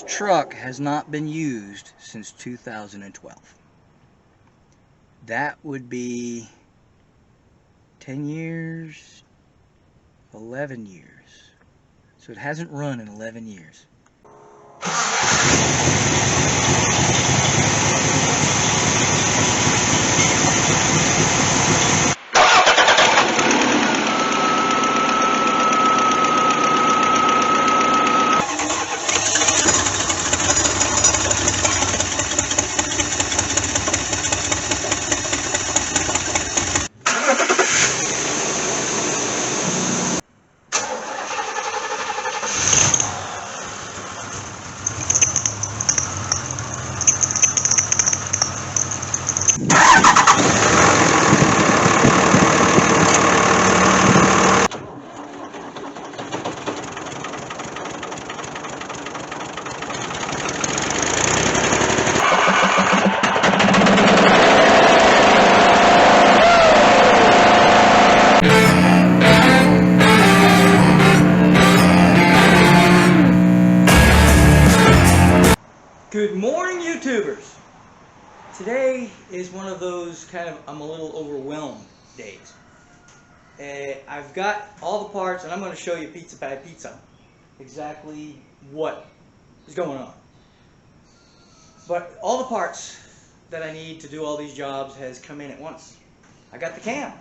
truck has not been used since 2012. That would be 10 years, 11 years. So it hasn't run in 11 years. Good morning, YouTubers. Today is one of those kind of I'm a little overwhelmed days. I've got all the parts, and I'm going to show you pizza by pizza exactly what is going on. But all the parts that I need to do all these jobs has come in at once. I got the cam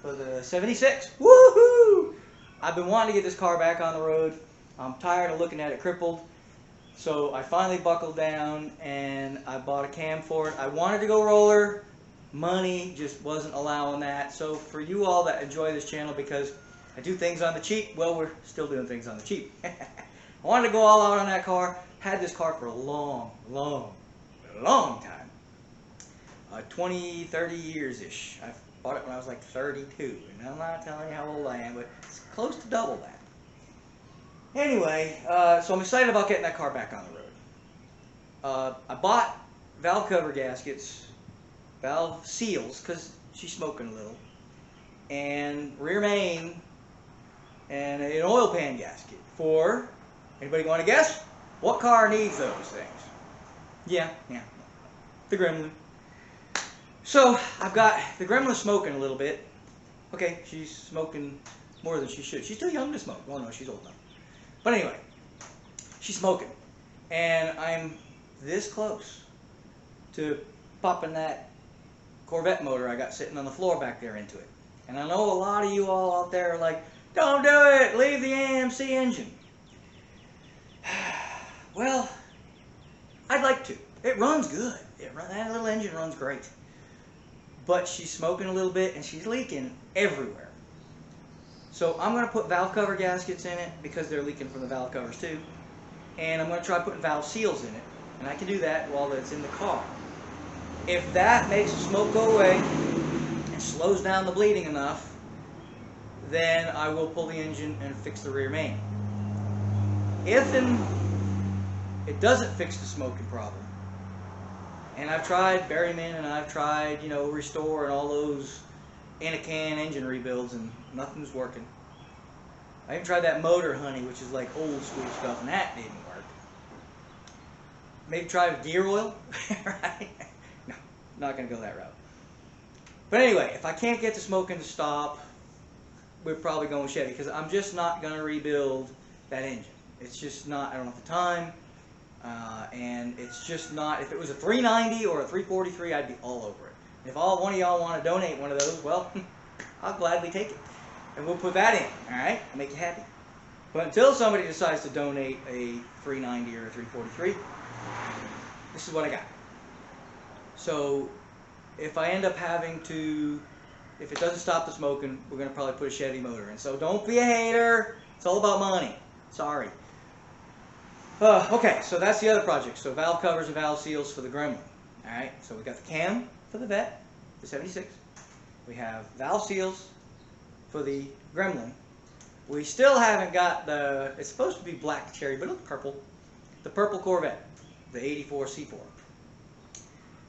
for the 76. Woohoo! I've been wanting to get this car back on the road. I'm tired of looking at it crippled. So I finally buckled down and I bought a cam for it. I wanted to go roller. Money just wasn't allowing that. So for you all that enjoy this channel because I do things on the cheap, well, we're still doing things on the cheap. I wanted to go all out on that car. Had this car for a long time. 20, 30 years-ish. I bought it when I was like 32. And I'm not telling you how old I am, but it's close to double that. Anyway, so I'm excited about getting that car back on the road. I bought valve cover gaskets, valve seals, because she's smoking a little, and rear main, and an oil pan gasket for, anybody want to guess? What car needs those things? Yeah, the Gremlin. So, I've got the Gremlin smoking a little bit. Okay, she's smoking more than she should. She's too young to smoke. Well, no, she's old enough. But anyway, she's smoking, and I'm this close to popping that Corvette motor I got sitting on the floor back there into it. And I know a lot of you all out there are like, don't do it, leave the AMC engine. Well, I'd like to. It runs good. That little engine runs great. But she's smoking a little bit, and she's leaking everywhere. So I'm going to put valve cover gaskets in it because they're leaking from the valve covers too. And I'm going to try putting valve seals in it. And I can do that while it's in the car. If that makes the smoke go away and slows down the bleeding enough, then I will pull the engine and fix the rear main. If it doesn't fix the smoking problem, and I've tried Berryman and I've tried, Restore and all those in a can engine rebuilds, and nothing's working. I even tried that Motor Honey, which is like old school stuff, and that didn't work. Maybe try gear oil, right? No, not going to go that route. But anyway, if I can't get the smoking to stop, we're probably going with Chevy, because I'm just not going to rebuild that engine. It's just not, I don't have the time, and it's just not, if it was a 390 or a 343, I'd be all over it. If one of y'all want to donate one of those, well, I'll gladly take it. And we'll put that in, alright? I'll make you happy. But until somebody decides to donate a 390 or a 343, this is what I got. So, if I end up having to, if it doesn't stop the smoking, we're going to probably put a Chevy motor in. So don't be a hater. It's all about money. Sorry. Okay, so that's the other project. So valve covers and valve seals for the Gremlin. Alright, so we got the cam for the Vet, the 76. We have valve seals for the Gremlin. We still haven't got the, it's supposed to be black cherry, but it's purple. The purple Corvette, the 84 C4.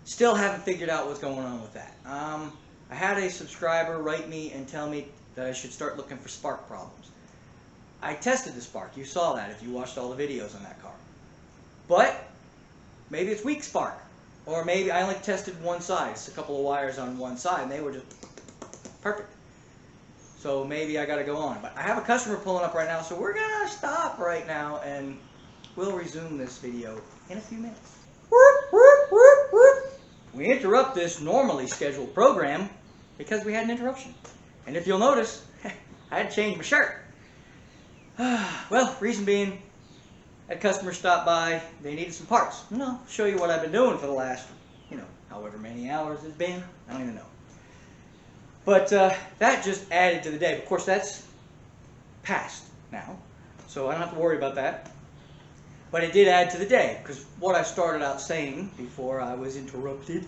Still haven't figured out what's going on with that. I had a subscriber write me and tell me that I should start looking for spark problems. I tested the spark. You saw that if you watched all the videos on that car. maybe it's weak spark. Or maybe I only tested one side, a couple of wires on one side, and they were just perfect. So maybe I got to go on. But I have a customer pulling up right now, so we're going to stop right now, and we'll resume this video in a few minutes. We interrupt this normally scheduled program because we had an interruption. And if you'll notice, I had to change my shirt. Well, reason being, that customer stopped by, they needed some parts. And I'll show you what I've been doing for the last, however many hours it's been. I don't even know. But that just added to the day. Of course, that's past now, so I don't have to worry about that. But it did add to the day, because what I started out saying before I was interrupted,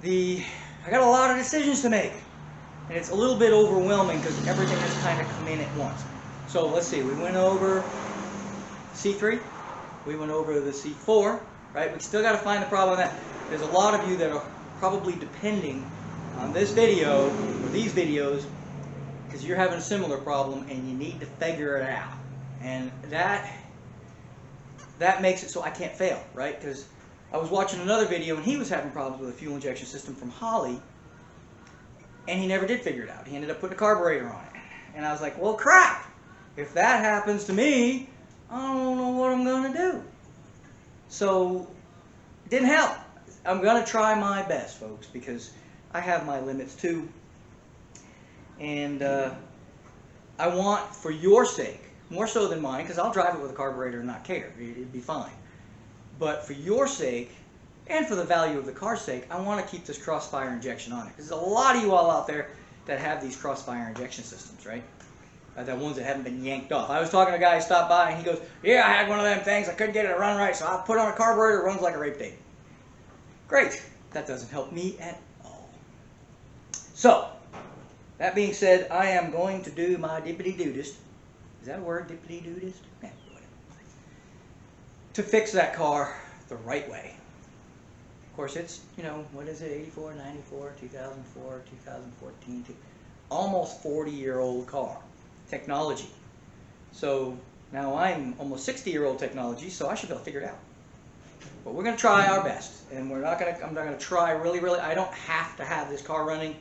I got a lot of decisions to make. And it's a little bit overwhelming because everything has kind of come in at once. So let's see, we went over C3, we went over the C4, right? We still got to find the problem with that. There's a lot of you that are probably depending on this video, or these videos, because you're having a similar problem and you need to figure it out. And that makes it so I can't fail, right? Because I was watching another video and he was having problems with a fuel injection system from Holly, and he never did figure it out. He ended up putting a carburetor on it. And I was like, well, crap! If that happens to me, I don't know what I'm going to do. So, it didn't help. I'm going to try my best, folks, because I have my limits too. And I want, for your sake, more so than mine, because I'll drive it with a carburetor and not care. It'd be fine. But for your sake, and for the value of the car's sake, I want to keep this crossfire injection on it. Because there's a lot of you all out there that have these crossfire injection systems, right? The ones that haven't been yanked off. I was talking to a guy who stopped by and he goes, yeah, I had one of them things. I couldn't get it to run right, so I put on a carburetor. It runs like a rape baby. Great. That doesn't help me at all. So, that being said, I am going to do my dippity-doodist. Is that a word, dippity-doodist? Yeah, whatever. To fix that car the right way. Of course, it's, what is it, 84, 94, 2004, 2014, almost 40-year-old car technology. So now I'm almost 60-year-old technology, so I should be able to figure it out. But we're going to try our best, and I'm not going to try really, I don't have to have this car running,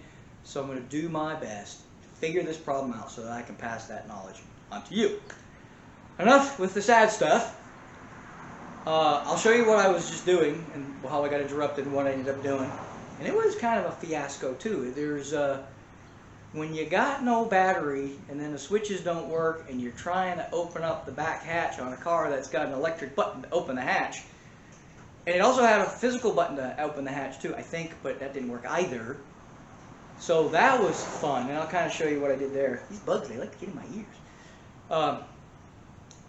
so I'm going to do my best to figure this problem out so that I can pass that knowledge on to you. Enough with the sad stuff. I'll show you what I was just doing and how I got interrupted and what I ended up doing. And it was kind of a fiasco too. There's when you got no battery and then the switches don't work and you're trying to open up the back hatch on a car that's got an electric button to open the hatch. And it also had a physical button to open the hatch too, I think, but that didn't work either. So that was fun, and I'll kind of show you what I did there. These bugs, they like to get in my ears.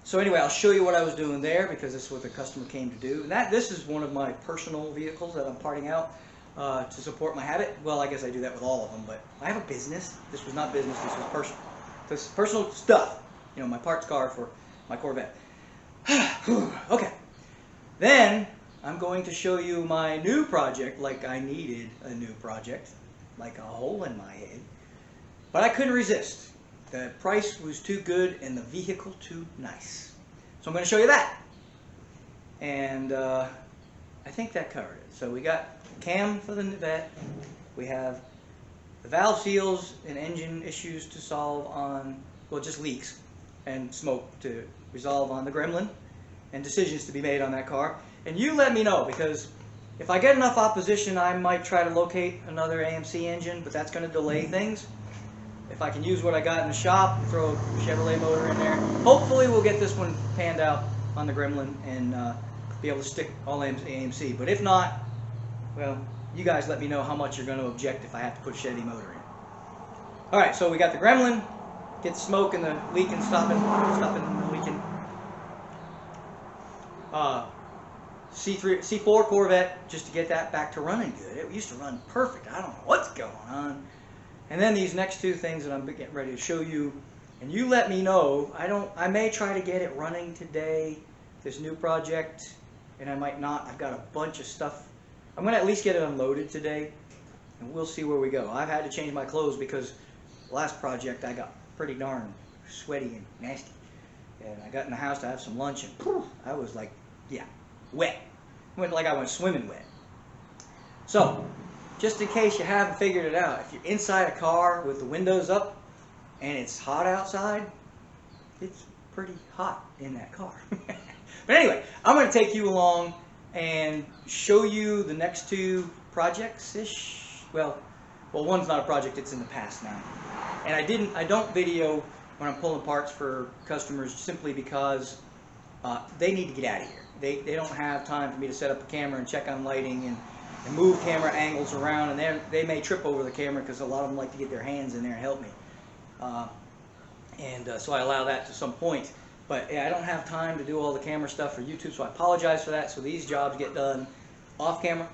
So anyway, I'll show you what I was doing there because this is what the customer came to do. And this is one of my personal vehicles that I'm parting out to support my habit. Well, I guess I do that with all of them, but I have a business. This was not business, this was personal. This is personal stuff. My parts car for my Corvette. Okay. Then I'm going to show you my new project, like I needed a new project, like a hole in my head. But I couldn't resist. The price was too good and the vehicle too nice. So I'm going to show you that. And I think that covered it. So we got cam for the Vette. We have the valve seals and engine issues to solve on, well, just leaks and smoke to resolve on the Gremlin, and decisions to be made on that car. And you let me know, because if I get enough opposition, I might try to locate another AMC engine, but that's going to delay things. If I can use what I got in the shop, throw a Chevrolet motor in there, hopefully we'll get this one panned out on the Gremlin and be able to stick all AMC. But if not, well, you guys let me know how much you're going to object if I have to put a Chevy motor in. Alright, so we got the Gremlin, get the smoke and the leaking, stopping the leaking. C4 Corvette, just to get that back to running good. It used to run perfect. I don't know what's going on. And then these next two things that I'm getting ready to show you, and you let me know. I may try to get it running today, this new project, and I might not. I've got a bunch of stuff. I'm going to at least get it unloaded today, and we'll see where we go. I've had to change my clothes because the last project I got pretty darn sweaty and nasty. And I got in the house to have some lunch, and I was like, yeah, wet. like I went swimming wet. So, just in case you haven't figured it out, if you're inside a car with the windows up and it's hot outside, it's pretty hot in that car. But anyway, I'm going to take you along and show you the next two projects-ish. Well, one's not a project, it's in the past now. And I don't video when I'm pulling parts for customers simply because they need to get out of here. They don't have time for me to set up a camera and check on lighting and move camera angles around, and they may trip over the camera because a lot of them like to get their hands in there and help me. So I allow that to some point. But yeah, I don't have time to do all the camera stuff for YouTube, so I apologize for that. So these jobs get done off camera,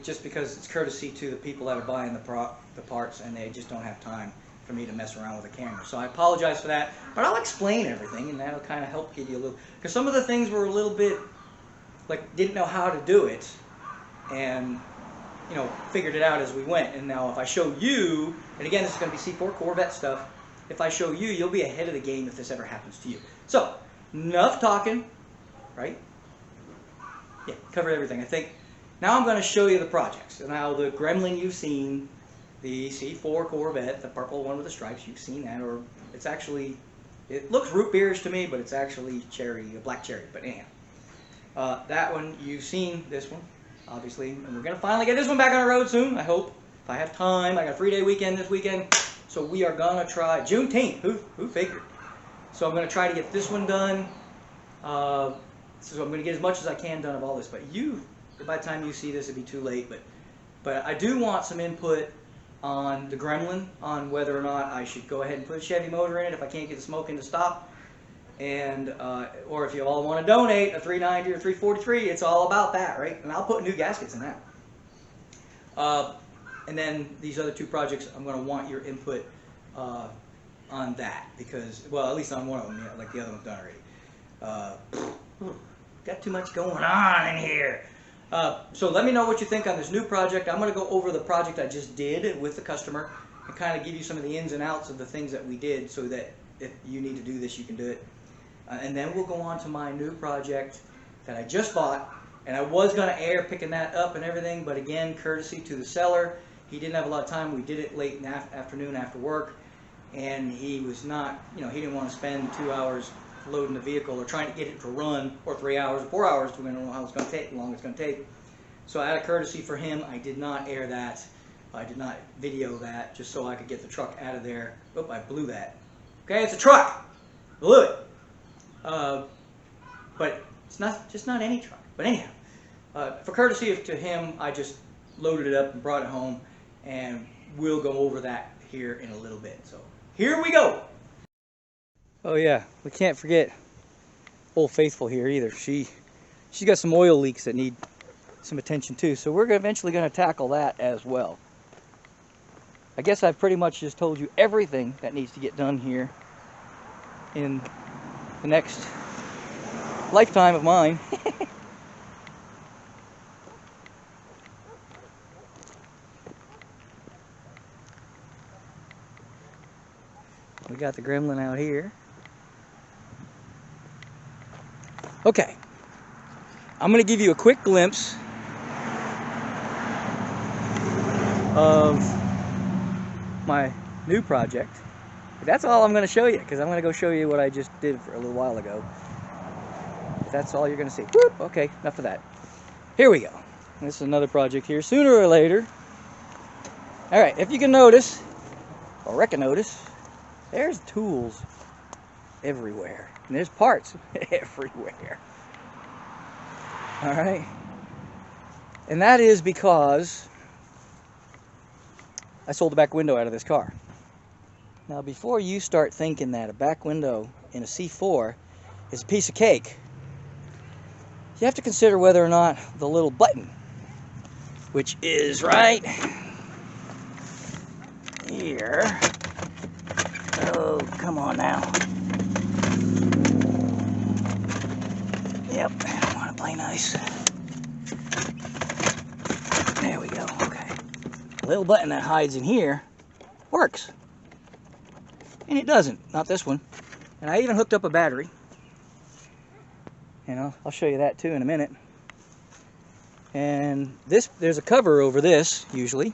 just because it's courtesy to the people that are buying the parts, and they just don't have time for me to mess around with the camera. So I apologize for that, but I'll explain everything, and that'll kind of help give you a little, because some of the things were a little bit, like, didn't know how to do it, and, you know, figured it out as we went. And now if I show you, and again, this is going to be C4 Corvette stuff, if I show you, you'll be ahead of the game if this ever happens to you. So, enough talking, right? Yeah, covered everything, I think. Now I'm going to show you the projects. Now the Gremlin you've seen, the C4 Corvette, the purple one with the stripes, you've seen that, or it's actually, it looks root beerish to me, but it's actually cherry, black cherry, but anyhow. That one, you've seen this one, obviously, and we're going to finally get this one back on the road soon, I hope. If I have time, I got a 3-day weekend this weekend, so we are going to try, Juneteenth, who figured? So I'm going to try to get this one done, so I'm going to get as much as I can done of all this, but by the time you see this, it'll be too late, but I do want some input on the Gremlin, on whether or not I should go ahead and put a Chevy motor in it if I can't get the smoking to stop, and or if you all want to donate a 390 or 343, it's all about that, right? And I'll put new gaskets in that. And then these other two projects, I'm going to want your input on that, because, well, at least on one of them, yeah, like the other one's done already. Got too much going on in here. So let me know what you think on this new project. I'm going to go over the project I just did with the customer and kind of give you some of the ins and outs of the things that we did, so that if you need to do this, you can do it. And then we'll go on to my new project that I just bought, and I was going to air picking that up and everything, but again, courtesy to the seller, he didn't have a lot of time. We did it late in the afternoon after work, and he was not, you know, he didn't want to spend 2 hours loading the vehicle or trying to get it to run, or 3 hours or 4 hours, depending on how it's going to take, how long it's going to take. So out of courtesy for him, I did not air that. I did not video that, just so I could get the truck out of there. Oh, I blew that. Okay, it's a truck. Blew it. But it's just not any truck. But anyhow, for courtesy to him, I just loaded it up and brought it home, and we'll go over that here in a little bit. So here we go. Oh yeah, we can't forget Old Faithful here either. She's got some oil leaks that need some attention too, so we're eventually going to tackle that as well. I guess I've pretty much just told you everything that needs to get done here in the next lifetime of mine. We got the Gremlin out here. Okay, I'm going to give you a quick glimpse of my new project. But that's all I'm going to show you, because I'm going to go show you what I just did for a little while ago. That's all you're going to see. Whoop, okay, enough of that. Here we go. This is another project here, sooner or later. Alright, if you can notice, or reckon notice, there's tools everywhere. And there's parts everywhere. Alright? And that is because I sold the back window out of this car. Now, before you start thinking that a back window in a C4 is a piece of cake, you have to consider whether or not the little button, which is right here. Oh, come on now. Yep, I want to play nice. There we go, okay. The little button that hides in here works. And it doesn't, not this one. And I even hooked up a battery. You know, I'll show you that too in a minute. And there's a cover over this, usually.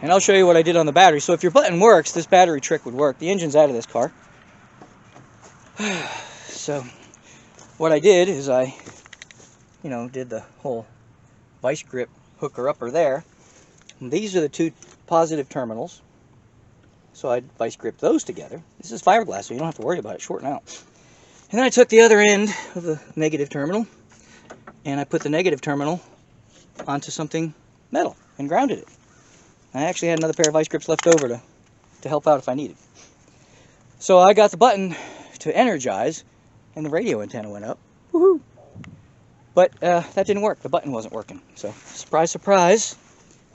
And I'll show you what I did on the battery. So if your button works, this battery trick would work. The engine's out of this car. So what I did is I, did the whole vice grip hooker upper there. And these are the two positive terminals. So I vice gripped those together. This is fiberglass, so you don't have to worry about it shorting out. And then I took the other end of the negative terminal and I put the negative terminal onto something metal and grounded it. I actually had another pair of vice grips left over to help out if I needed. So I got the button to energize and the radio antenna went up. Woohoo! But that didn't work. The button wasn't working. So surprise, surprise,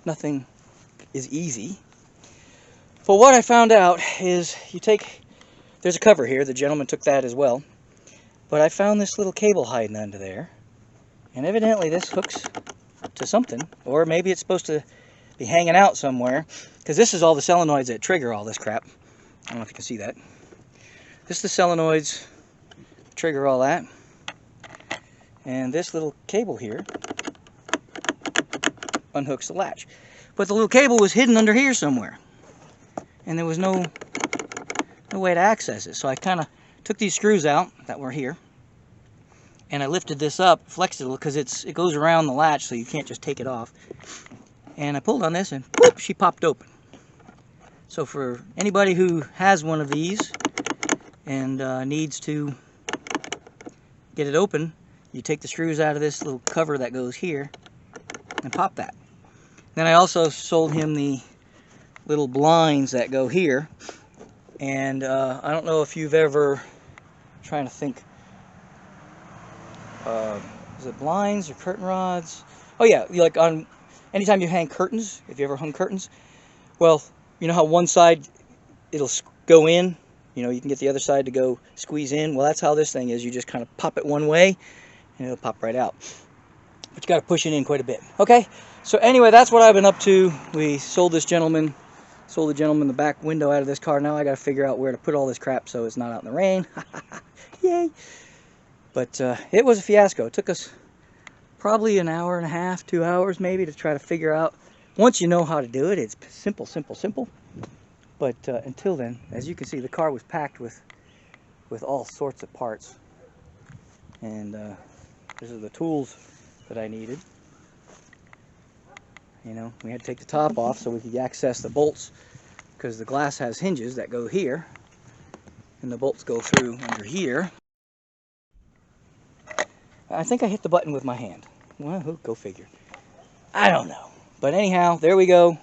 nothing is easy. But what I found out is there's a cover here. The gentleman took that as well. But I found this little cable hiding under there. And evidently this hooks to something. Or maybe it's supposed to be hanging out somewhere. Because this is all the solenoids that trigger all this crap. I don't know if you can see that. This is the solenoids that trigger all that. And this little cable here unhooks the latch. But the little cable was hidden under here somewhere. And there was no way to access it. So I kind of took these screws out that were here. And I lifted this up, flexed it a little, because it goes around the latch, so you can't just take it off. And I pulled on this, and whoop, she popped open. So for anybody who has one of these and needs to get it open, you take the screws out of this little cover that goes here and pop that. Then I also sold him the little blinds that go here. And I don't know if you've ever, trying to think, is it blinds or curtain rods? Oh yeah, like anytime you hang curtains, if you ever hung curtains, well, you know how one side it'll go in, you can get the other side to go squeeze in. Well, that's how this thing is. You just kind of pop it one way and it'll pop right out. But you got to push it in quite a bit. Okay, so anyway, that's what I've been up to. We sold the gentleman the back window out of this car. Now I got to figure out where to put all this crap so it's not out in the rain. Yay! But it was a fiasco. It took us probably an hour and a half, 2 hours maybe, to try to figure out. Once you know how to do it, it's simple, simple, simple. But until then, as you can see, the car was packed with all sorts of parts. And these are the tools that I needed. We had to take the top off so we could access the bolts, because the glass has hinges that go here, and the bolts go through under here. I think I hit the button with my hand. Well, go figure. I don't know. But anyhow, there we go.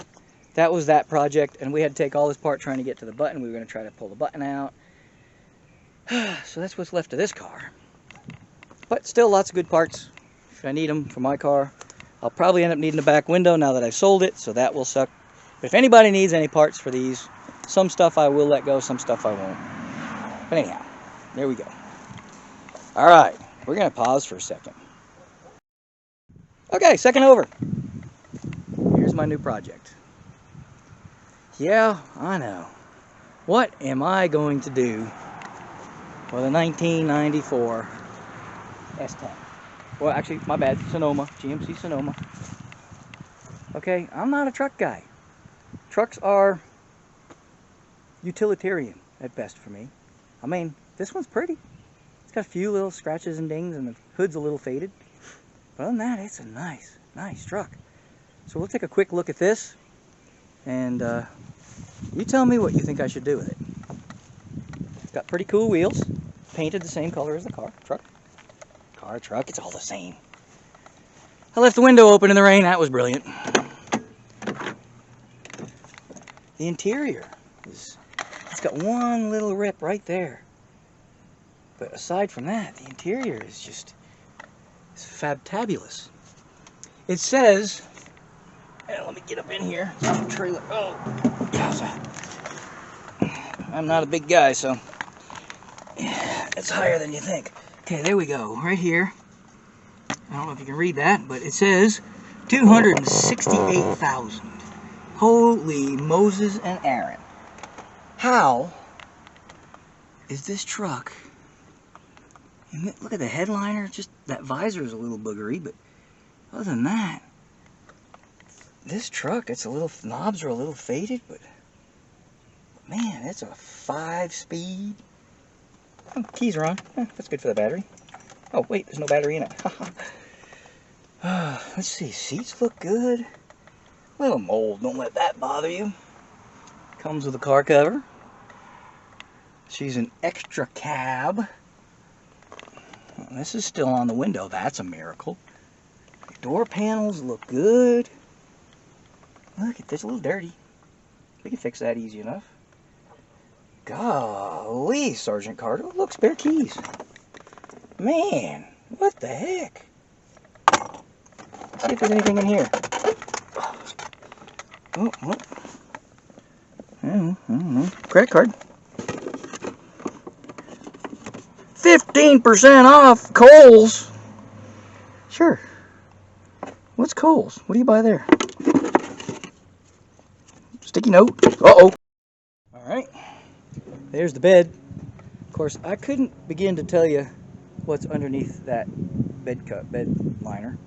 That was that project, and we had to take all this apart trying to get to the button. We were going to try to pull the button out. So that's what's left of this car. But still lots of good parts. If I need them for my car. I'll probably end up needing the back window now that I've sold it, so that will suck. But if anybody needs any parts for these, some stuff I will let go, some stuff I won't. But anyhow, there we go. All right, we're going to pause for a second. Okay, second over. Here's my new project. Yeah, I know. What am I going to do with a 1994 S10? Well, actually, my bad, Sonoma, GMC Sonoma. Okay, I'm not a truck guy. Trucks are utilitarian at best for me. I mean, this one's pretty. It's got a few little scratches and dings, and the hood's a little faded. But other than that, it's a nice, nice truck. So we'll take a quick look at this, and you tell me what you think I should do with it. It's got pretty cool wheels, painted the same color as the truck. Truck, it's all the same. I left the window open in the rain. That was brilliant. The interior it's got one little rip right there. But aside from that, the interior is just fabtabulous. It says, let me get up in here. Trailer. Oh, I'm not a big guy, so it's higher than you think. Okay, there we go, right here. I don't know if you can read that, but it says 268,000. Holy Moses and Aaron. How is this truck And look at the headliner, just that visor is a little boogery, but other than that, this truck, it's a little, knobs are a little faded, but man, it's a 5-speed. Oh, keys are on. That's good for the battery. Oh, wait, there's no battery in it. Let's see, seats look good. A little mold, don't let that bother you. Comes with a car cover. She's an extra cab. This is still on the window. That's a miracle. The door panels look good. Look, it's a little dirty. We can fix that easy enough. Golly, Sergeant Carter. Look, spare keys. Man, what the heck? Let's see if there's anything in here. Oh, what? I don't know. Credit card. 15% off Kohl's. Sure. What's Kohl's? What do you buy there? Sticky note. Uh-oh. Alright. There's the bed. Of course, I couldn't begin to tell you what's underneath that bed liner.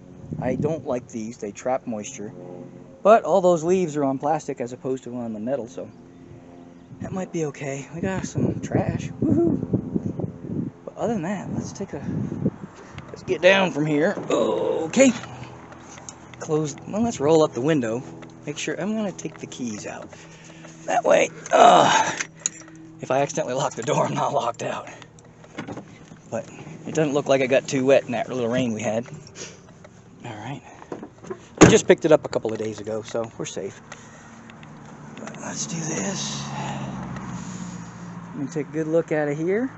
I don't like these. They trap moisture. But all those leaves are on plastic as opposed to on the metal, so that might be okay. We got some trash. Woohoo! But other than that, let's get down from here. Okay. Close. Well, let's roll up the window. Make sure. I'm gonna take the keys out. That way, if I accidentally lock the door, I'm not locked out. But it doesn't look like I got too wet in that little rain we had. All right. I just picked it up a couple of days ago, so we're safe. But let's do this. Let me take a good look at it here.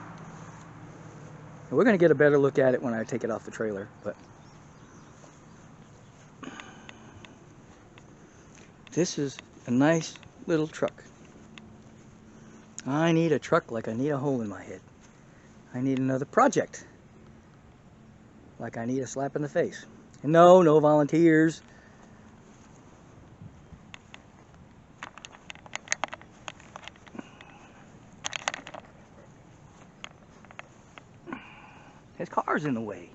We're going to get a better look at it when I take it off the trailer. But this is a nice little truck. I need a truck like I need a hole in my head. I need another project. Like I need a slap in the face. And no volunteers. His car's in the way.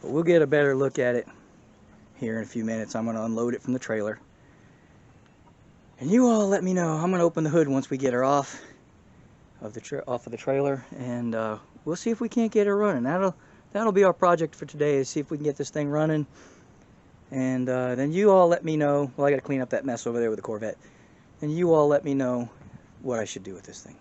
But we'll get a better look at it here in a few minutes. I'm going to unload it from the trailer. And you all let me know. I'm going to open the hood once we get her off of the trailer, and we'll see if we can't get her running. That'll be our project for today, is see if we can get this thing running. And then you all let me know. Well, I got to clean up that mess over there with the Corvette. And you all let me know what I should do with this thing.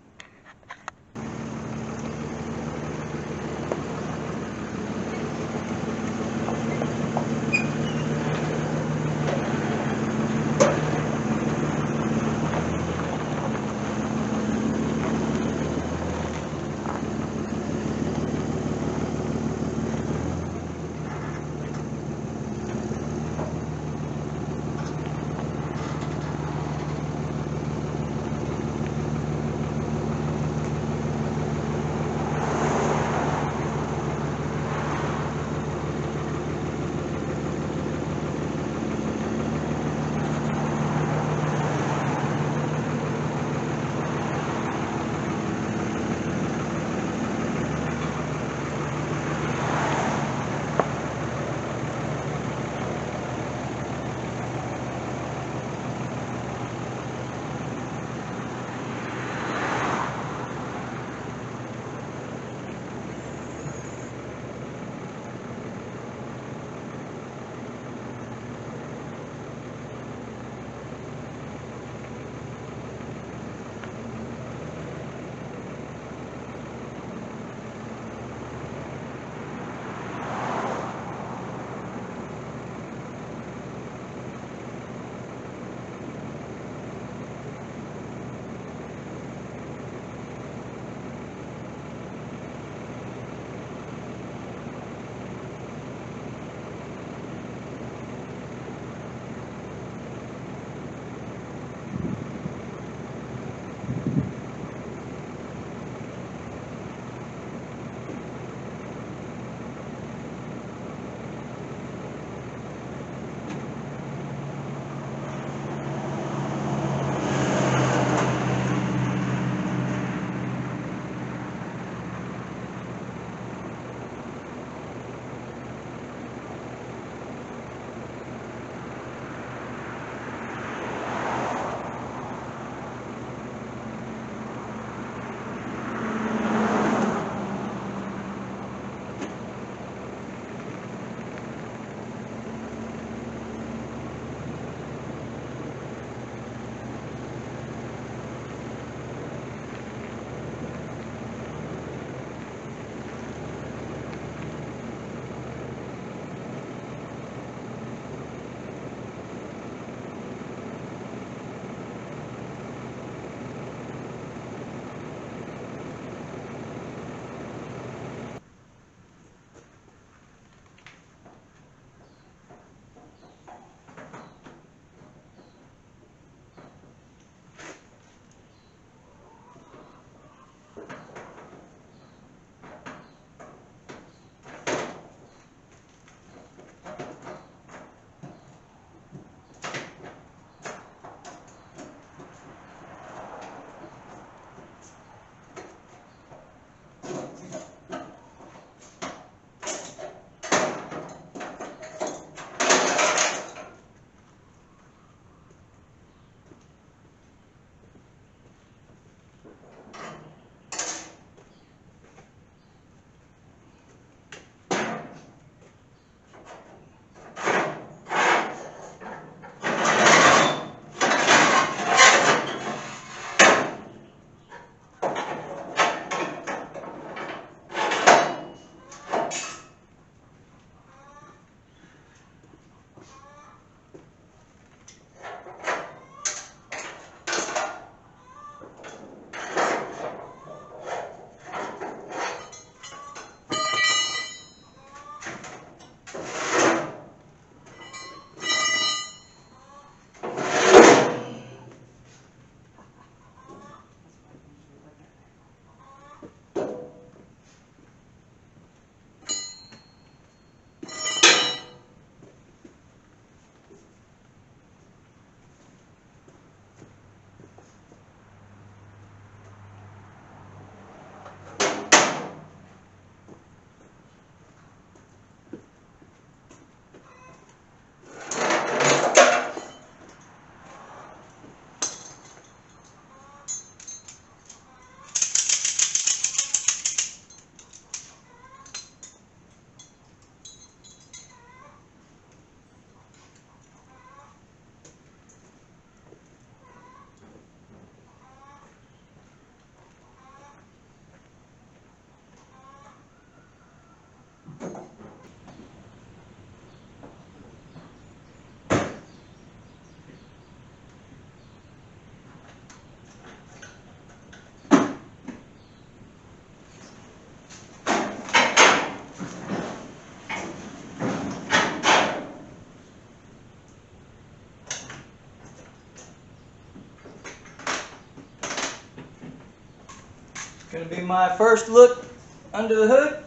Gonna be my first look under the hood.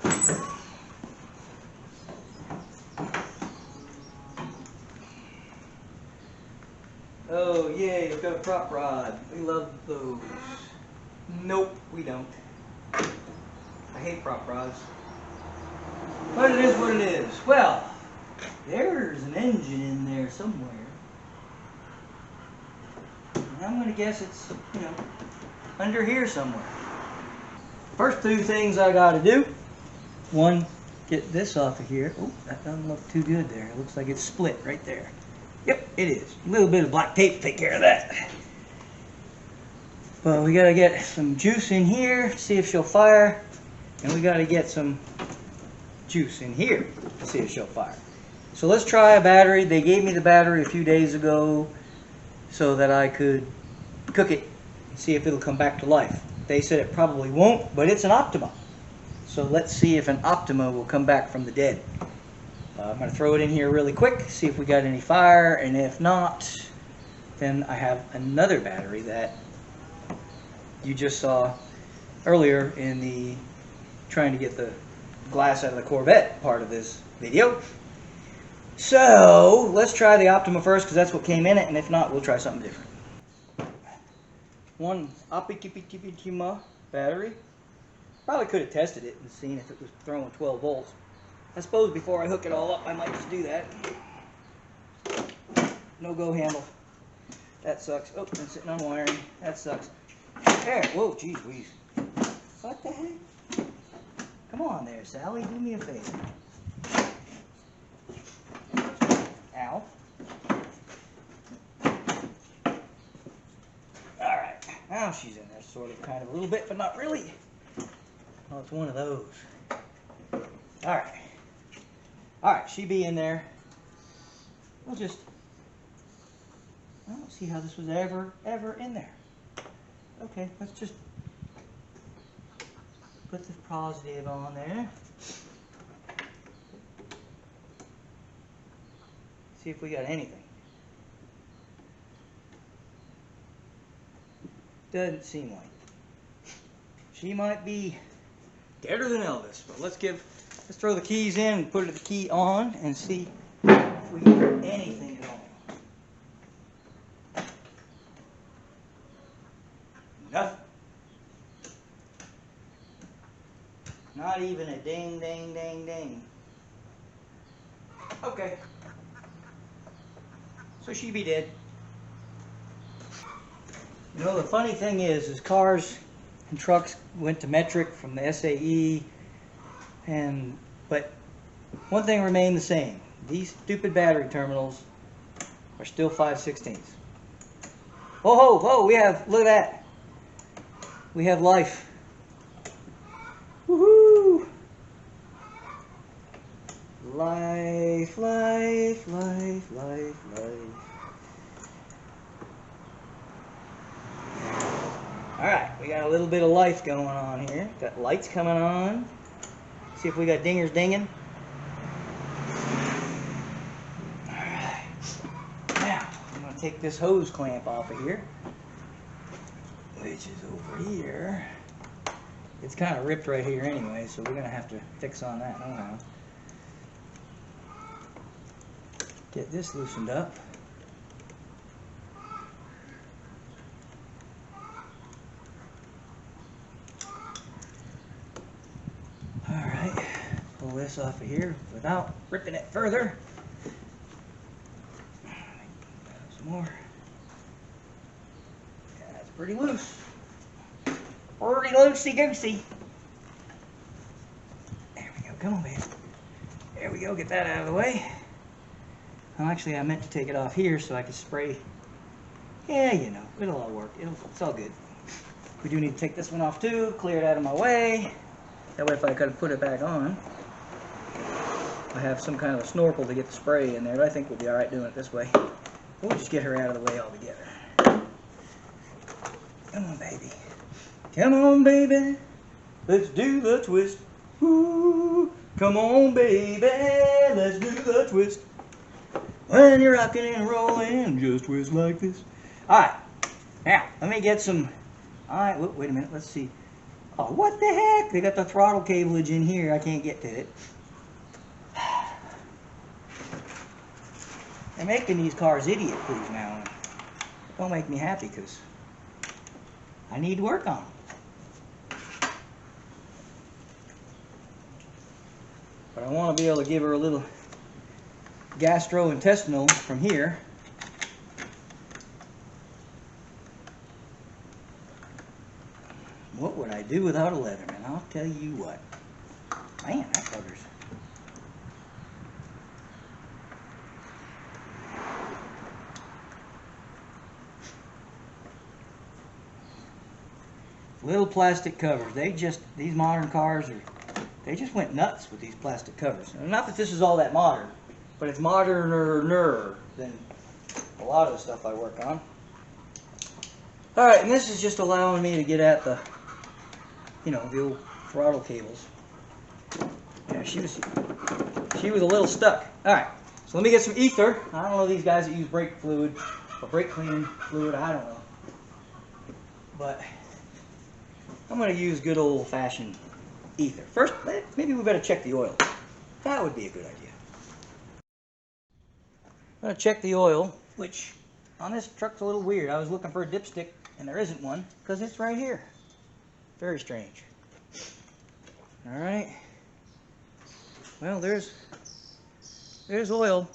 Oh yay, we've got a prop rod. We love those. Nope, we don't. I hate prop rods. But it is what it is. Well, there's an engine in there somewhere. And I'm going to guess it's, under here somewhere. First two things I got to do. One, get this off of here. Oh, that doesn't look too good there. It looks like it's split right there. Yep, it is. A little bit of black tape to take care of that. But we got to get some juice in here, see if she'll fire. And we got to get some juice in here to see if she'll fire. So let's try a battery. They gave me the battery a few days ago so that I could cook it and see if it'll come back to life. They said it probably won't, but it's an Optima. So let's see if an Optima will come back from the dead. I'm going to throw it in here really quick, see if we got any fire, and if not, then I have another battery that you just saw earlier in the trying to get the glass out of the Corvette part of this video. So let's try the Optima first because that's what came in it, and if not, we'll try something different. One Optima battery. Probably could have tested it and seen if it was throwing 12 volts. I suppose before I hook it all up, I might just do that. No go handle. That sucks. Oh, been sitting on wiring. That sucks. There. Whoa, geez, Louise. What the heck? Come on there, Sally. Do me a favor. Ow. Alright. Now she's in there, sort of, kind of, a little bit, but not really. Oh, it's one of those. Alright. Alright, she be in there. We'll just... I don't see how this was ever in there. Okay, let's just put the positive on there. See if we got anything. Doesn't seem like it. She might be deader than Elvis, but let's throw the keys in and put the key on and see if we get anything at all. Nothing. Not even a ding, ding, ding, ding. Okay. So she be dead. You know, the funny thing is cars and trucks went to metric from the SAE, but one thing remained the same. These stupid battery terminals are still 5/16. Whoa, whoa, whoa, look at that. We have life. Woohoo! Life, life, life, life, life. Alright, we got a little bit of life going on here. Got lights coming on. See if we got dingers dinging. Alright. Now, I'm going to take this hose clamp off of here, which is over here. It's kind of ripped right here anyway, so we're going to have to fix on that somehow. Get this loosened up. Alright, pull this off of here without ripping it further. Some more. Yeah, it's pretty loose. Pretty loosey-goosey. There we go. Come on, babe. There we go. Get that out of the way. Well, actually, I meant to take it off here so I could spray. Yeah, you know, it'll all work. It's all good. We do need to take this one off too. Clear it out of my way. That way, if I could put it back on, I have some kind of a snorkel to get the spray in there. But I think we'll be all right doing it this way. We'll just get her out of the way altogether. Come on, baby. Come on, baby, let's do the twist. Ooh, come on, baby, let's do the twist. When you're rocking and rolling, just twist like this. All right, now let me get some. All right, wait a minute. Let's see. Oh, what the heck? They got the throttle cableage in here. I can't get to it. They're making these cars idiot-proof now. Don't make me happy because I need to work on them. But I want to be able to give her a little gastrointestinal from here. What would I do without a Leatherman? I'll tell you what. Man, that covers. Little plastic covers. These modern cars they just went nuts with these plastic covers. And not that this is all that modern, but it's moderner than a lot of the stuff I work on. Alright, and this is just allowing me to get at the, you know, the old throttle cables. Yeah, she was a little stuck. Alright, so let me get some ether. I don't know these guys that use brake fluid or brake cleaning fluid, I don't know. But I'm going to use good old-fashioned ether. First, maybe we better check the oil. That would be a good idea. I'm going to check the oil, which on this truck's a little weird. I was looking for a dipstick, and there isn't one, because it's right here. Very strange. Alright. Well, there's oil.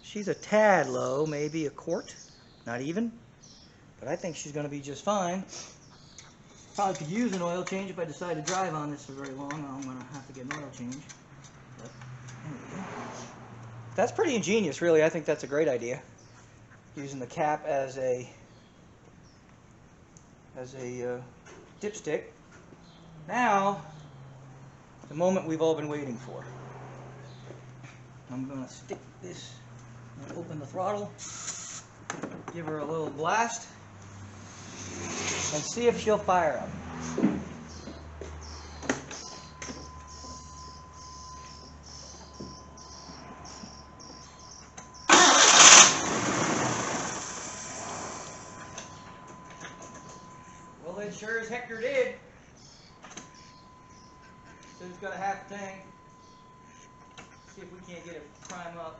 She's a tad low, maybe a quart. Not even. But I think she's going to be just fine. Probably could use an oil change if I decide to drive on this for very long. I'm going to have to get an oil change. But anyway. That's pretty ingenious, really. I think that's a great idea. Using the cap as a dipstick. Now, the moment we've all been waiting for. I'm going to stick this, open the throttle, give her a little blast, and see if she'll fire up. Well, it sure as heck did. So it's got a half tank. See if we can't get it prime up.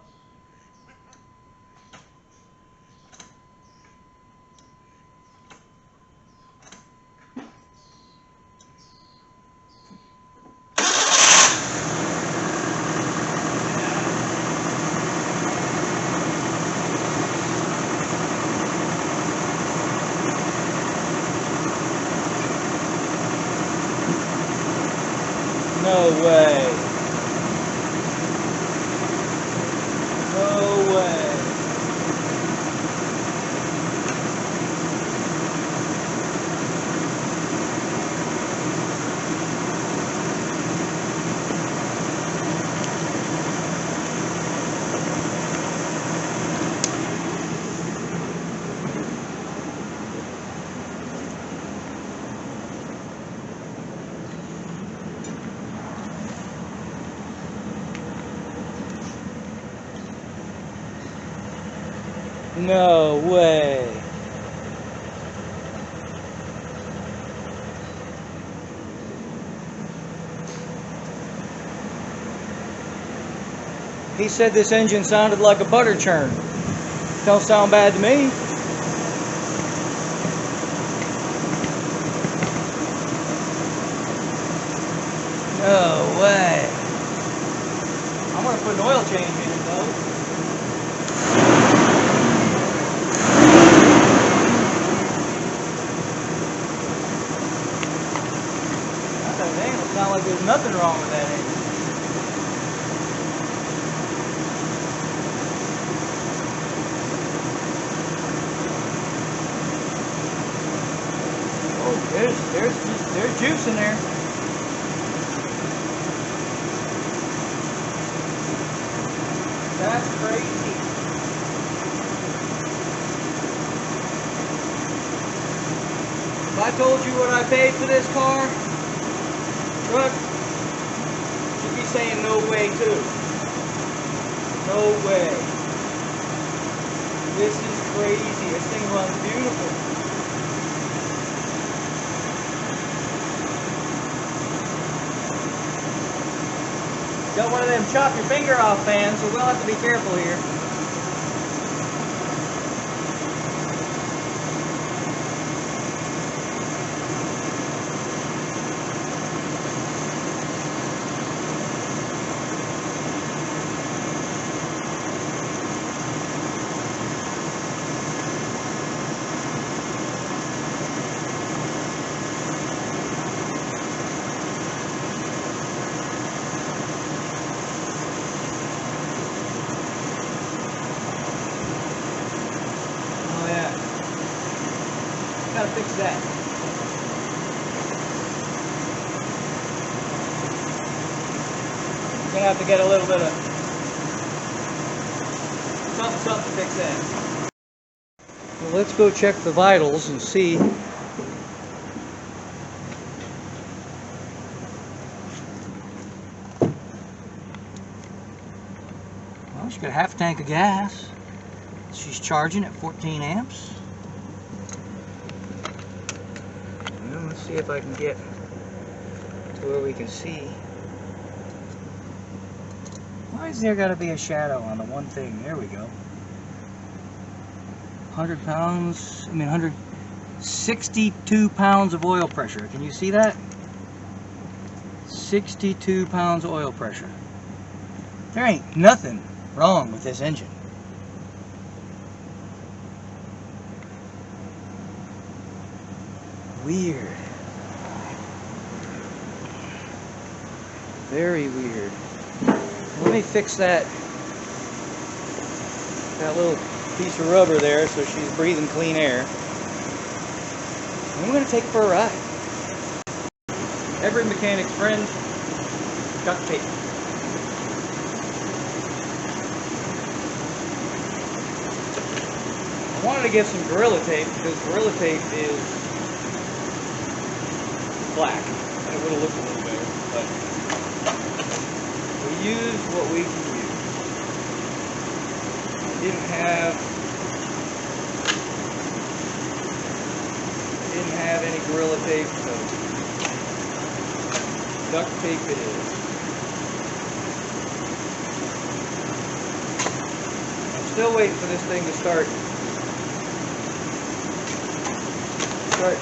No way. No way. No way. He said this engine sounded like a butter churn. Don't sound bad to me. No way. I'm going to put an oil change in it though. Sound like there's nothing wrong with that engine. Oh, there's juice in there. That's crazy. If I told you what I paid for this car, truck, you'd be saying no way too. No way. This is crazy. This thing runs beautiful. Got one of them chop your finger off fans, so we'll have to be careful here. Gotta fix that. Gonna have to get a little bit of something to fix that. Well, let's go check the vitals and see. Well, she's got a half tank of gas. She's charging at 14 amps. Let's see if I can get to where we can see. Why is there got to be a shadow on the one thing? There we go. 100 pounds, 162 pounds of oil pressure. Can you see that? 62 pounds of oil pressure. There ain't nothing wrong with this engine. Weird. Very weird. Let me fix that little piece of rubber there so she's breathing clean air. And we're going to take her for a ride. Every mechanic's friend, duct tape. I wanted to get some Gorilla Tape because Gorilla Tape is black, and it would have looked a little better, but we use what we can use. I didn't have any Gorilla Tape, so duct tape it is. I'm still waiting for this thing to start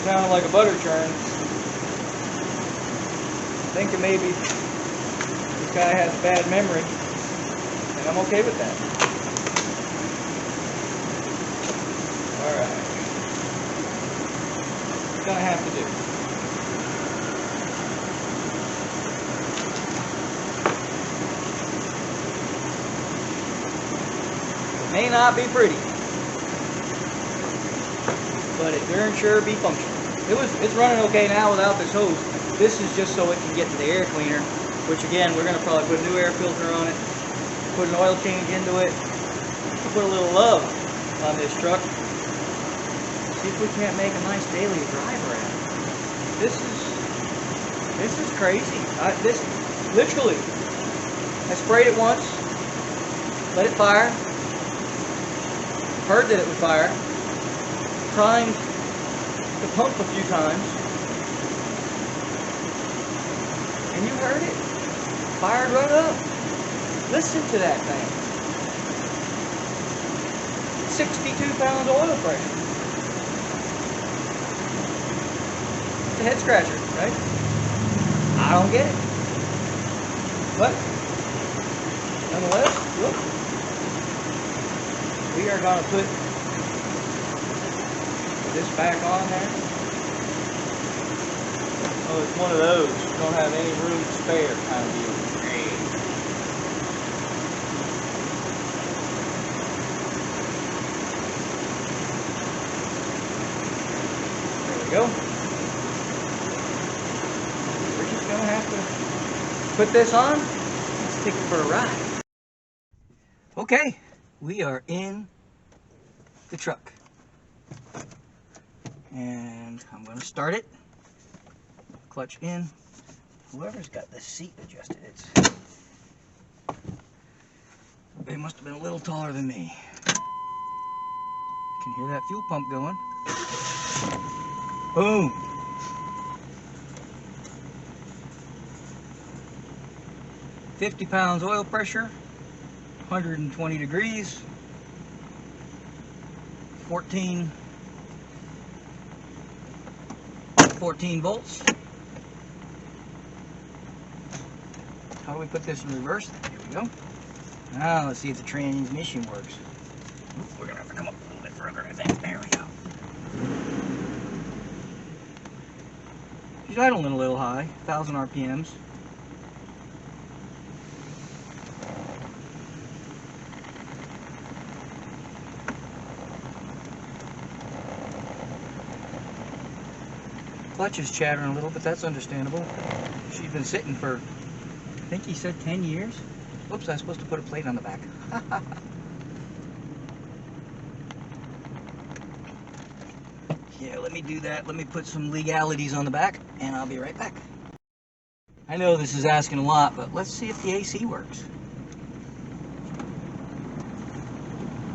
sounding like a butter churn. Thinking maybe this guy has bad memory, and I'm okay with that. Alright. It's gonna have to do. It may not be pretty, but it darn sure be functional. It's running okay now without this hose. This is just so it can get to the air cleaner, which again, we're going to probably put a new air filter on it, put an oil change into it, put a little love on this truck. See if we can't make a nice daily driver out of it. This is crazy. Literally, I sprayed it once, let it fire, heard that it would fire, primed the pump a few times, and you heard it. Fired right up. Listen to that thing. 62 pounds of oil pressure. It's a head scratcher, right? I don't get it. But, nonetheless, look. We are going to put this back on there. Oh, it's one of those. You don't have any room to spare kind of deal. There we go. We're just going to have to put this on. Let's take it for a ride. Okay, we are in the truck. And I'm going to start it. Clutch in. Whoever's got the seat adjusted, they must have been a little taller than me. Can hear that fuel pump going. Boom. 50 pounds oil pressure, 120 degrees, 14 volts. How do we put this in reverse? Here we go. Now let's see if the transmission works. We're gonna have to come up a little bit further, I think. There we go. She's idling a little high, 1,000 RPMs. Clutch is chattering a little, but that's understandable. She's been sitting for, I think he said 10 years. Whoops, I was supposed to put a plate on the back. Yeah, let me do that. Let me put some legalities on the back, and I'll be right back. I know this is asking a lot, but let's see if the AC works.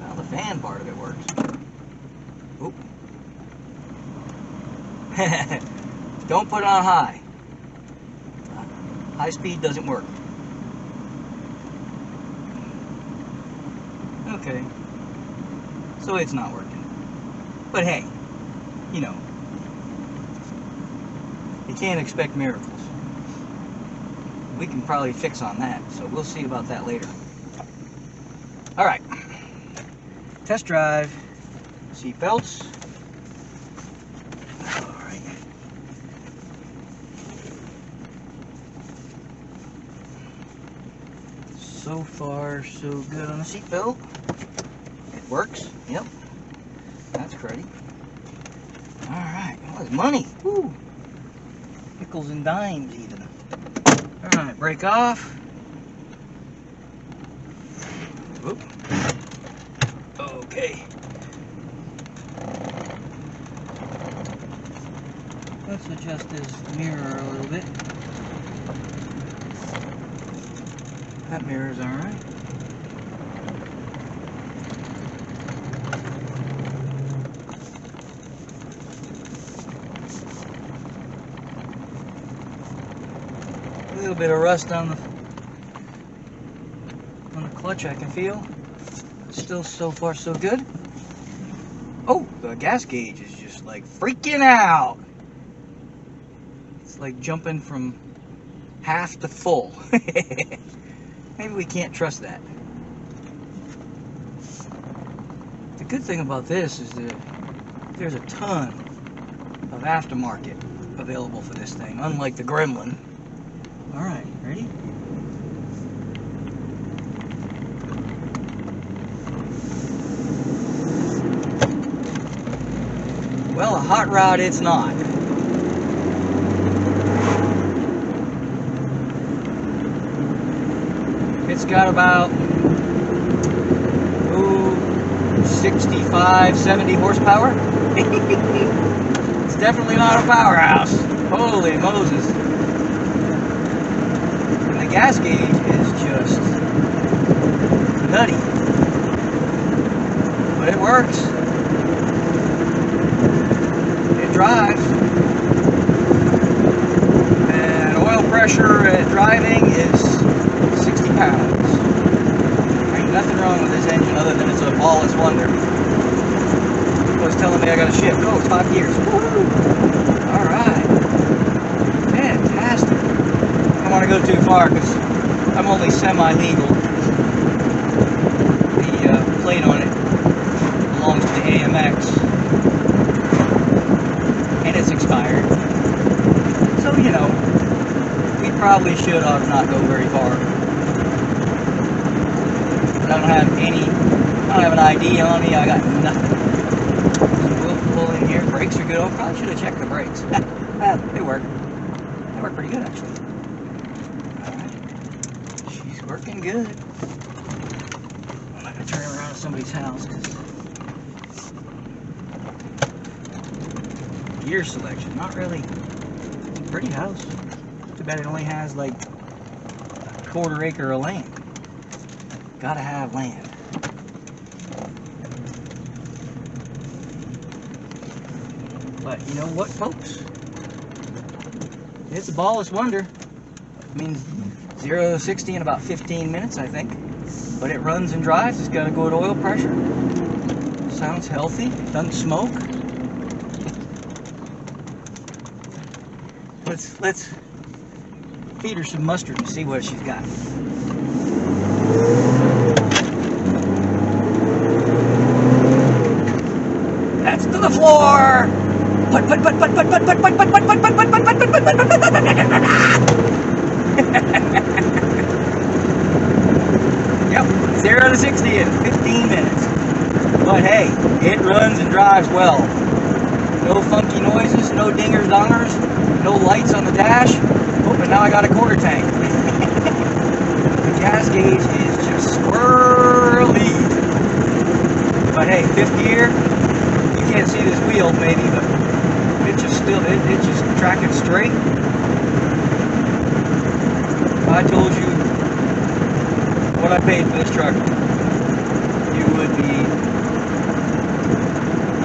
Well, the fan part of it works. Oop. Don't put it on high. High speed doesn't work. Okay. So it's not working. But hey, you know, you can't expect miracles. We can probably fix on that, so we'll see about that later. Alright. Test drive. Seat belts. Alright. So far, so good on the seat belt. It works. Yep. That's cruddy. Alright. Well, that's money. Woo. Nickels and dimes, even. Alright, brake off. Whoop. Okay. Let's adjust this mirror a little bit. That mirror's alright. A little bit of rust on the clutch I can feel. Still so far so good. Oh, the gas gauge is just like freaking out. It's like jumping from half to full. Maybe we can't trust that. The good thing about this is that there's a ton of aftermarket available for this thing, unlike the Gremlin. Alright, ready? Well, a hot rod it's not. It's got about 65, 70 horsepower. It's definitely not a powerhouse. Holy Moses. And the gas gauge is just nutty. But it works. It drives. And oil pressure at driving is 60 pounds. Ain't nothing wrong with this engine other than it's a ballless wonder. It was telling me I got to shift. Oh, it's 5 years. Alright. Fantastic. I don't want to go too far because I'm only semi-legal. The plate on it belongs to the AMX. And it's expired. So, you know, we probably should not go very far. I don't have an ID on me, I got nothing. So we'll pull in here, brakes are good. I probably should have checked the brakes. They work. They work pretty good, actually. Alright. She's working good. I'm not going to turn her around to somebody's house. Gear selection, not really. Pretty house. Too bad it only has like a quarter acre of land. Gotta have land. But you know what, folks? It's a ballless wonder. It means 0 to 60 in about 15 minutes, I think. But it runs and drives. It's got a good oil pressure. Sounds healthy. Doesn't smoke. Let's feed her some mustard and see what she's got. That's to the floor. Put. Yep, 0 to 60 in 15 minutes. But hey, it runs and drives well. No funky noises, no dingers, dongers, no lights on the dash. Oh, but now I got a quarter tank. The gas gauge is just squirrely. But hey, fifth gear, you can't see this wheel maybe, but it's just tracking straight. If I told you what I paid for this truck,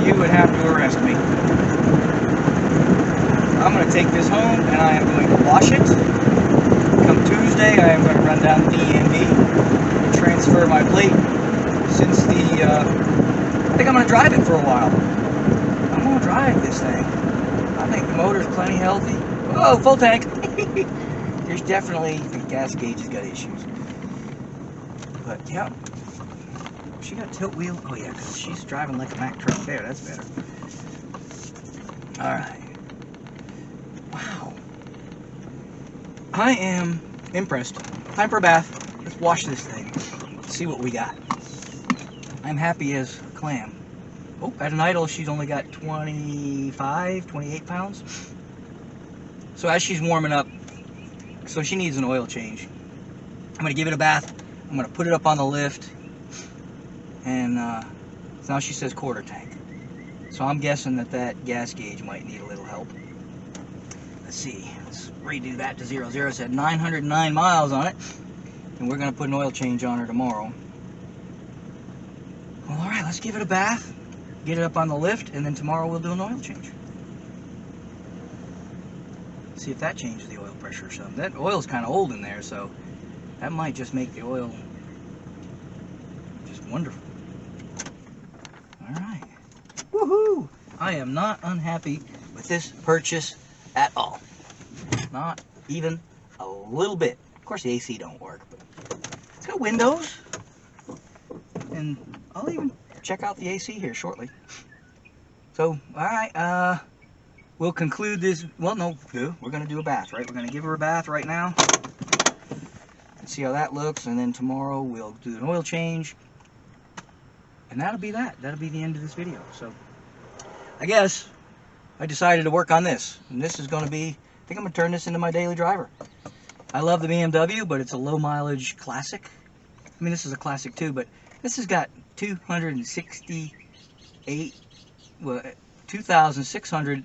you would have to arrest me. I'm going to take this home and I am going to wash it. Come Tuesday, I am going to run down to DMV and transfer my plate. Since I think I'm going to drive it for a while. I'm going to drive this thing. I think the motor's plenty healthy. Oh, full tank. There's definitely, the gas gauge has got issues. But yeah, she got tilt wheel. Oh yeah, because she's driving like a Mack truck there. That's better. All right. Wow. I am impressed. Time for a bath. Let's wash this thing. See what we got. I'm happy as a clam. Oh, at an idle, she's only got 28 pounds. So as she's warming up, so she needs an oil change. I'm going to give it a bath. I'm going to put it up on the lift. And now she says quarter tank. So I'm guessing that gas gauge might need a little help. Let's see. Let's redo that to 0, 0. It said 909 miles on it. And we're going to put an oil change on her tomorrow. Well, alright, let's give it a bath. Get it up on the lift. And then tomorrow we'll do an oil change. See if that changes the oil pressure or something. That oil's kind of old in there, so that might just make the oil just wonderful. Alright. Woohoo! I am not unhappy with this purchase at all. Not even a little bit. Of course the AC don't work, but it's got windows. And I'll even check out the AC here shortly. So, alright, we'll conclude this. Well, no, we're going to do a bath, right? We're going to give her a bath right now. And see how that looks. And then tomorrow we'll do an oil change. And that'll be that. That'll be the end of this video. So, I guess I decided to work on this. And this is going to be, I think I'm going to turn this into my daily driver. I love the BMW, but it's a low mileage classic. I mean, this is a classic too, but this has got 268, well, 2,600,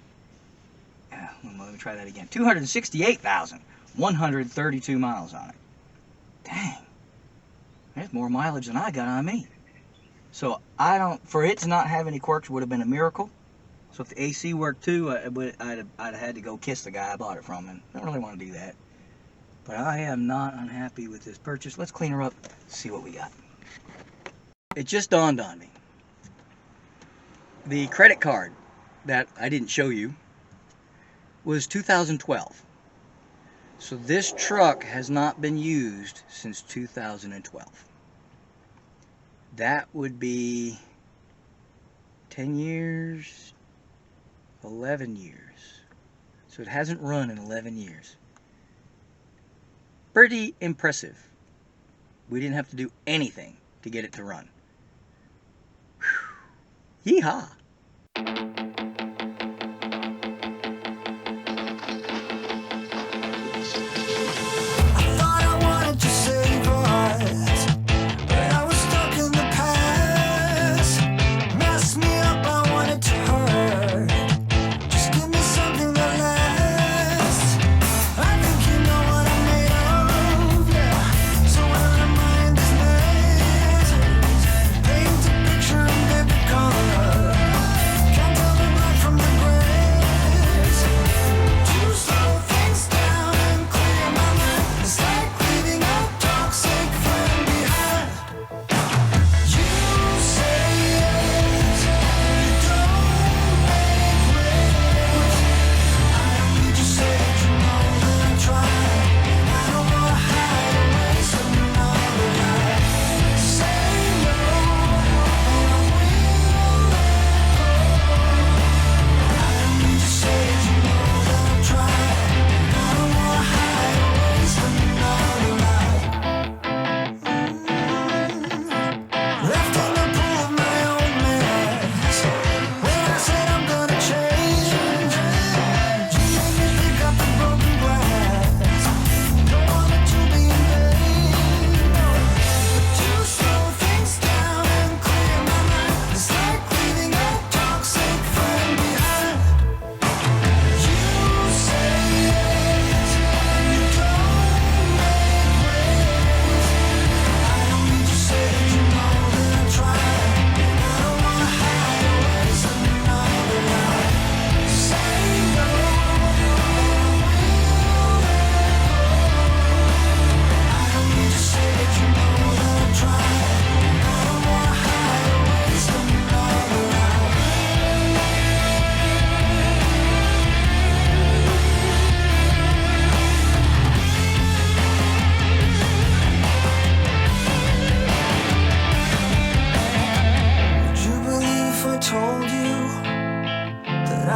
let me try that again, 268,132 miles on it. Dang, there's more mileage than I got on me. So for it to not have any quirks would have been a miracle. So if the AC worked too, I'd have had to go kiss the guy I bought it from, and I don't really want to do that. But I am not unhappy with this purchase. Let's clean her up, see what we got. It just dawned on me. The credit card that I didn't show you was 2012. So this truck has not been used since 2012. That would be 10 years, 11 years. So it hasn't run in 11 years. Pretty impressive. We didn't have to do anything to get it to run. Whew. Yeehaw! Can't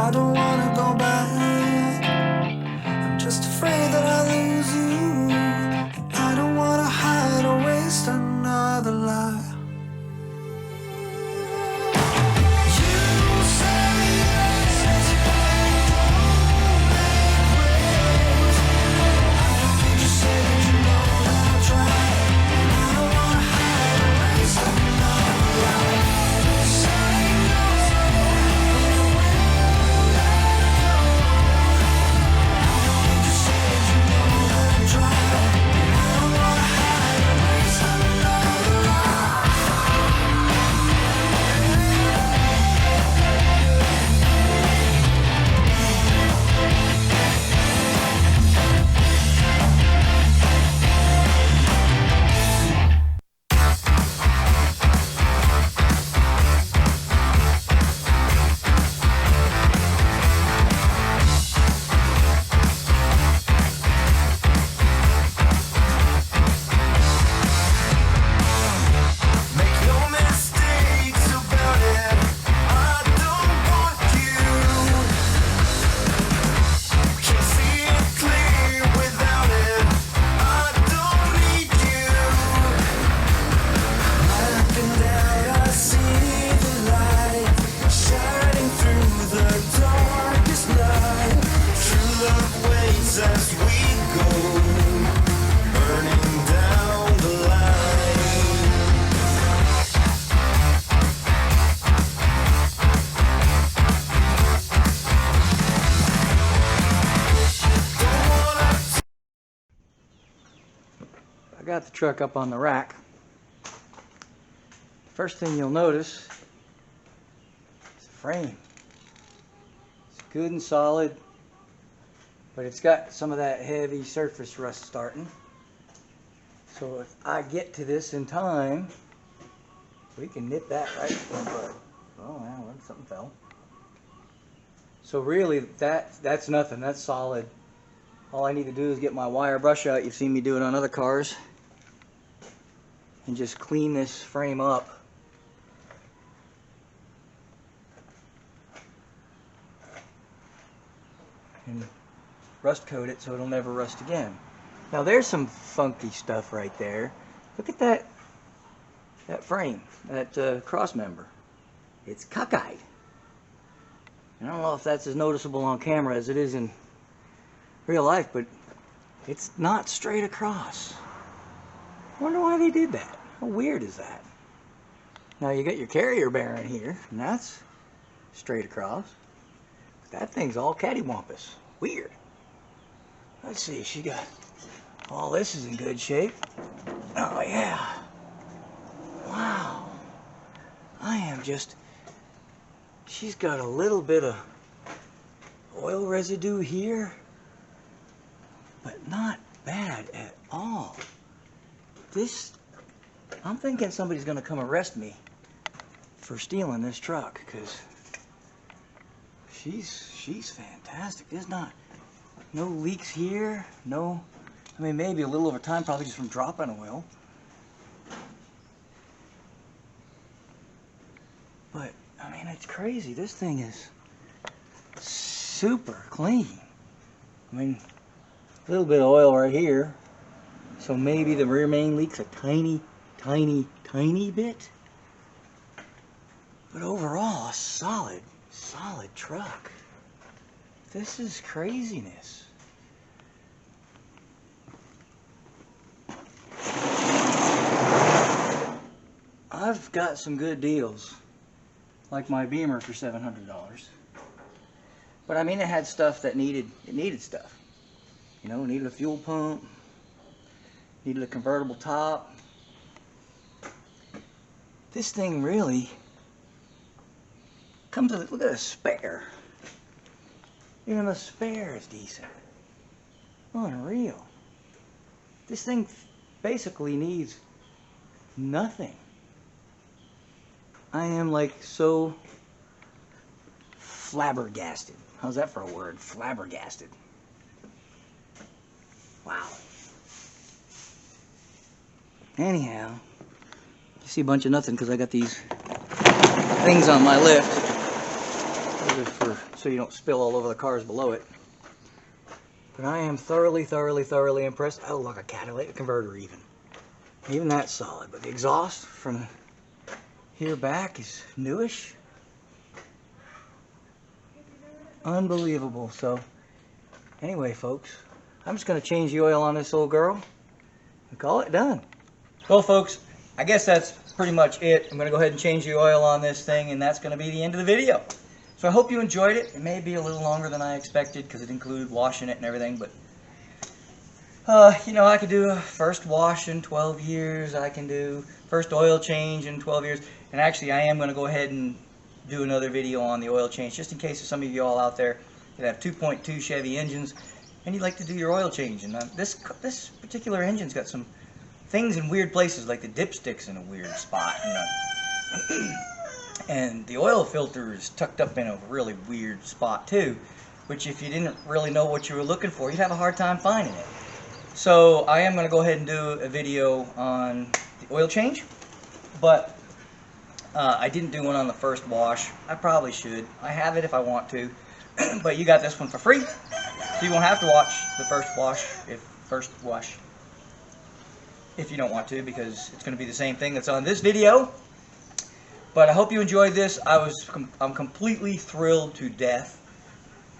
I don't wanna go back. I'm just afraid that I'll lose you. I don't wanna hide or waste another life. As we go, burning down the line. I got the truck up on the rack. First thing you'll notice is the frame. It's good and solid, but it's got some of that heavy surface rust starting. So if I get to this in time, we can nip that right in the bud. Oh wow, something fell. So really, that's nothing. That's solid. All I need to do is get my wire brush out. You've seen me do it on other cars. And just clean this frame up. And rust coat it so it'll never rust again. Now there's some funky stuff right there. Look at that frame, that cross member. It's cockeyed. I don't know if that's as noticeable on camera as it is in real life, but it's not straight across. I wonder why they did that. How weird is that? Now you got your carrier bearing here, and that's straight across. But that thing's all cattywampus. Weird. Let's see, she got all this is in good shape. Oh yeah. Wow. I am just, she's got a little bit of oil residue here, but not bad at all. This, I'm thinking somebody's gonna come arrest me for stealing this truck, because she's fantastic. There's no leaks here, no, I mean maybe a little over time, probably just from dropping oil. But I mean, it's crazy. This thing is super clean. I mean, a little bit of oil right here. So maybe the rear main leaks a tiny, tiny, tiny bit. But overall, a solid truck. This is craziness. I've got some good deals, like my Beamer for $700. But I mean, it had stuff that needed stuff. You know, it needed a fuel pump, needed a convertible top. This thing really comes with, look at a spare. Even the spare is decent. Unreal. This thing basically needs nothing. I am like so flabbergasted. How's that for a word? Flabbergasted. Wow. Anyhow, you see a bunch of nothing because I got these things on my lift. just for so you don't spill all over the cars below it. But I am thoroughly impressed. Oh, look, a catalytic converter even that's solid. But the exhaust from here back is newish. Unbelievable. So anyway, folks, I'm just going to change the oil on this old girl and call it done. Well, folks, I guess that's pretty much it. I'm going to go ahead and change the oil on this thing, and that's going to be the end of the video. So I hope you enjoyed it. It may be a little longer than I expected because it included washing it and everything, but you know, I could do a first wash in 12 years. I can do first oil change in 12 years. And actually, I am going to go ahead and do another video on the oil change, just in case there's some of you all out there that have 2.2 Chevy engines and you'd like to do your oil change. And this particular engine's got some things in weird places, like the dipstick's in a weird spot. And the oil filter is tucked up in a really weird spot too, which if you didn't really know what you were looking for, you'd have a hard time finding it. So I am going to go ahead and do a video on the oil change, but I didn't do one on the first wash. I probably should. I have it if I want to, but you got this one for free, so you won't have to watch the first wash if you don't want to, because it's going to be the same thing that's on this video. But I hope you enjoyed this. I'm completely thrilled to death.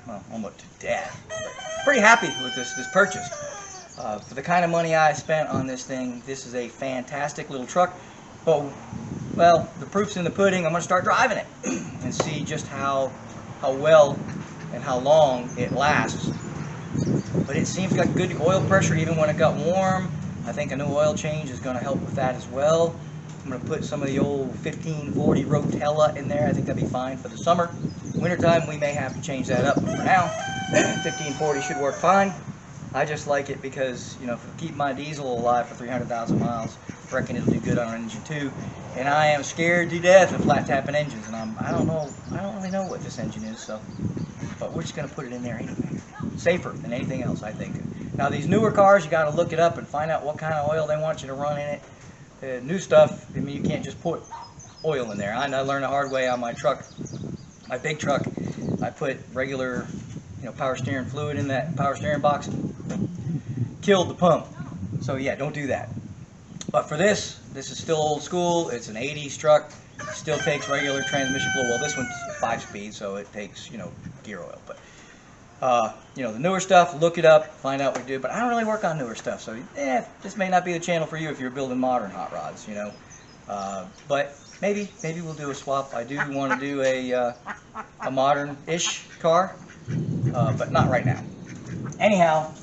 Well, almost to death. But pretty happy with this purchase. For the kind of money I spent on this thing, this is a fantastic little truck. But, well, the proof's in the pudding. I'm going to start driving it and see just how well and how long it lasts. But it seems like good oil pressure even when it got warm. I think a new oil change is going to help with that as well. I'm going to put some of the old 1540 Rotella in there. I think that'd be fine for the summer. Wintertime, we may have to change that up. But for now, 1540 should work fine. I just like it because, you know, if I keep my diesel alive for 300,000 miles, I reckon it'll do good on an engine too. And I am scared to death of flat tapping engines, and I don't really know what this engine is, so, but we're just going to put it in there anyway. Safer than anything else, I think. Now these newer cars, you got to look it up and find out what kind of oil they want you to run in it. New stuff, I mean, you can't just put oil in there. I learned the hard way on my truck, my big truck. I put regular, you know, power steering fluid in that power steering box. Killed the pump. So yeah, don't do that. But for this is still old school. It's an 80s truck. It still takes regular transmission fluid. Well, this one's 5-speed, so it takes, you know, gear oil. But you know, the newer stuff, look it up, find out what we do. But I don't really work on newer stuff, so this may not be the channel for you if you're building modern hot rods, you know. But maybe we'll do a swap. I do want to do a modern-ish car, but not right now. Anyhow,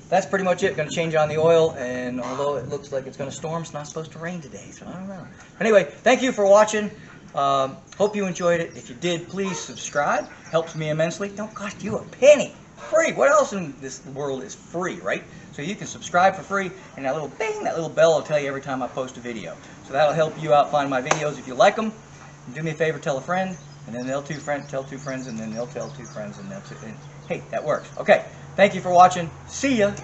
that's pretty much it. Going to change on the oil, and although it looks like it's going to storm, it's not supposed to rain today, so I don't know. Anyway, thank you for watching. Hope you enjoyed it. If you did, please subscribe. Helps me immensely. Don't cost you a penny. Free. What else in this world is free, right? So you can subscribe for free, and that little bing, that little bell will tell you every time I post a video. So that'll help you out find my videos if you like them. And do me a favor, tell a friend, and then they'll tell two friends, and then they'll tell two friends, and hey, that works. Okay. Thank you for watching. See ya.